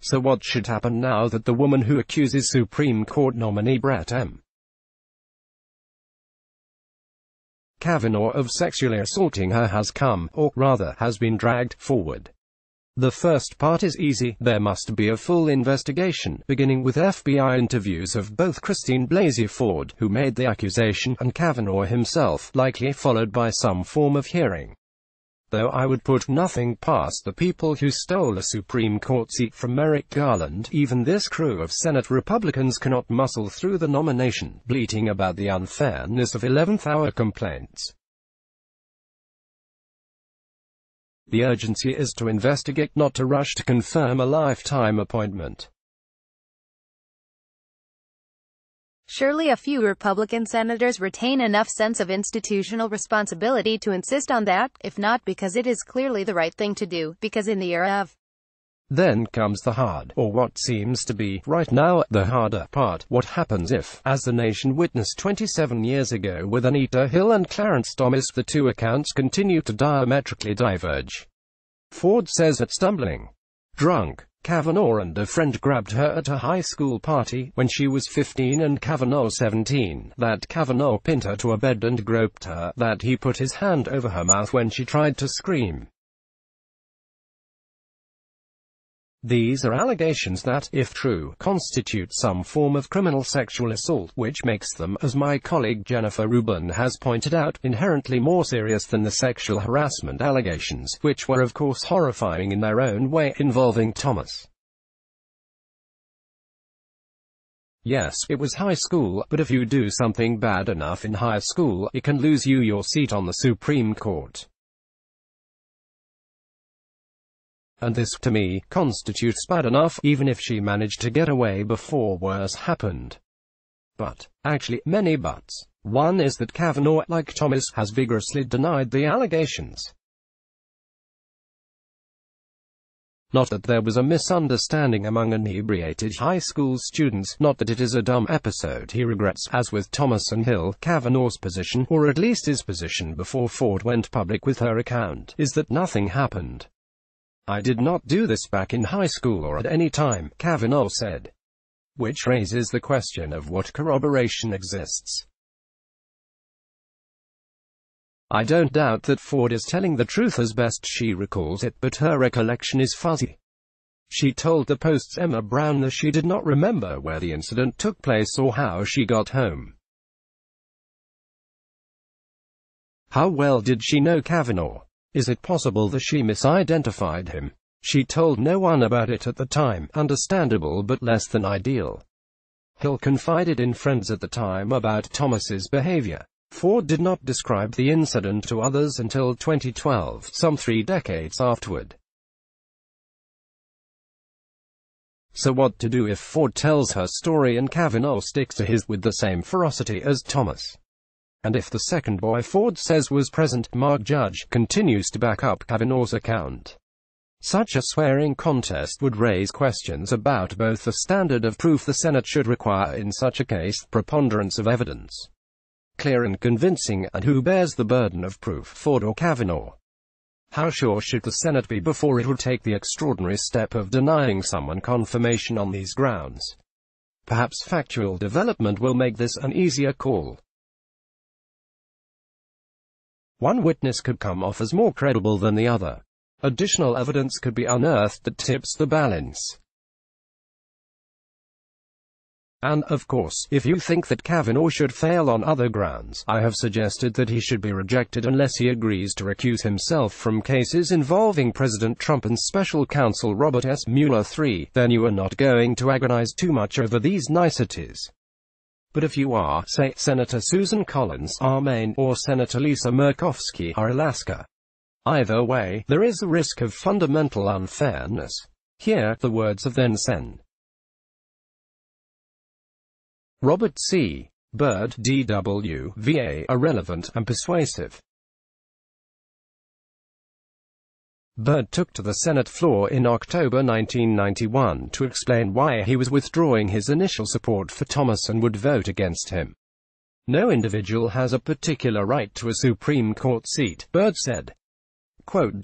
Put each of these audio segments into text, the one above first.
So what should happen now that the woman who accuses Supreme Court nominee Brett M. Kavanaugh of sexually assaulting her has come, or rather, has been dragged, forward? The first part is easy. There must be a full investigation, beginning with FBI interviews of both Christine Blasey Ford, who made the accusation, and Kavanaugh himself, likely followed by some form of hearing. Though I would put nothing past the people who stole a Supreme Court seat from Merrick Garland, even this crew of Senate Republicans cannot muscle through the nomination, bleating about the unfairness of 11th-hour complaints. The urgency is to investigate, not to rush to confirm a lifetime appointment. Surely a few Republican senators retain enough sense of institutional responsibility to insist on that, if not because it is clearly the right thing to do, because in the era of. Then comes the hard, or what seems to be, right now, the harder part. What happens if, as the nation witnessed 27 years ago with Anita Hill and Clarence Thomas, the two accounts continue to diametrically diverge? Ford says that stumbling drunk, Kavanaugh and a friend grabbed her at a high school party when she was 15 and Kavanaugh 17, that Kavanaugh pinned her to a bed and groped her, that he put his hand over her mouth when she tried to scream. These are allegations that, if true, constitute some form of criminal sexual assault, which makes them, as my colleague Jennifer Rubin has pointed out, inherently more serious than the sexual harassment allegations, which were of course horrifying in their own way, involving Thomas. Yes, it was high school, but if you do something bad enough in high school, it can lose you your seat on the Supreme Court. And this, to me, constitutes bad enough, even if she managed to get away before worse happened. But, actually, many buts. One is that Kavanaugh, like Thomas, has vigorously denied the allegations. Not that there was a misunderstanding among inebriated high school students, not that it is a dumb episode he regrets, as with Thomas and Hill. Kavanaugh's position, or at least his position before Ford went public with her account, is that nothing happened. I did not do this back in high school or at any time, Kavanaugh said. Which raises the question of what corroboration exists. I don't doubt that Ford is telling the truth as best she recalls it, but her recollection is fuzzy. She told the Post's Emma Brown that she did not remember where the incident took place or how she got home. How well did she know Kavanaugh? Is it possible that she misidentified him? She told no one about it at the time, understandable but less than ideal. Hill confided in friends at the time about Thomas's behavior. Ford did not describe the incident to others until 2012, some 3 decades afterward. So what to do if Ford tells her story and Kavanaugh sticks to his with the same ferocity as Thomas? And if the second boy Ford says was present, Mark Judge, continues to back up Kavanaugh's account? Such a swearing contest would raise questions about both the standard of proof the Senate should require in such a case, preponderance of evidence, clear and convincing, and who bears the burden of proof, Ford or Kavanaugh? How sure should the Senate be before it would take the extraordinary step of denying someone confirmation on these grounds? Perhaps factual development will make this an easier call. One witness could come off as more credible than the other. Additional evidence could be unearthed that tips the balance. And, of course, if you think that Kavanaugh should fail on other grounds, I have suggested that he should be rejected unless he agrees to recuse himself from cases involving President Trump and Special Counsel Robert S. Mueller III, then you are not going to agonize too much over these niceties. But if you are, say, Senator Susan Collins, R. Maine, or Senator Lisa Murkowski, R. Alaska, either way, there is a risk of fundamental unfairness. Here, the words of then Sen. Robert C. Byrd, D.W., VA, are relevant and persuasive. Byrd took to the Senate floor in October 1991 to explain why he was withdrawing his initial support for Thomas and would vote against him. No individual has a particular right to a Supreme Court seat, Byrd said. Quote,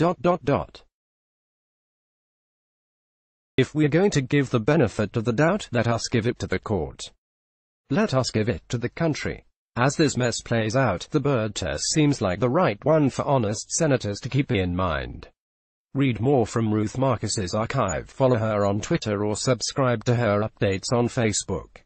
If we're going to give the benefit of the doubt, let us give it to the court. Let us give it to the country. As this mess plays out, the Byrd test seems like the right one for honest senators to keep in mind. Read more from Ruth Marcus's archive, follow her on Twitter or subscribe to her updates on Facebook.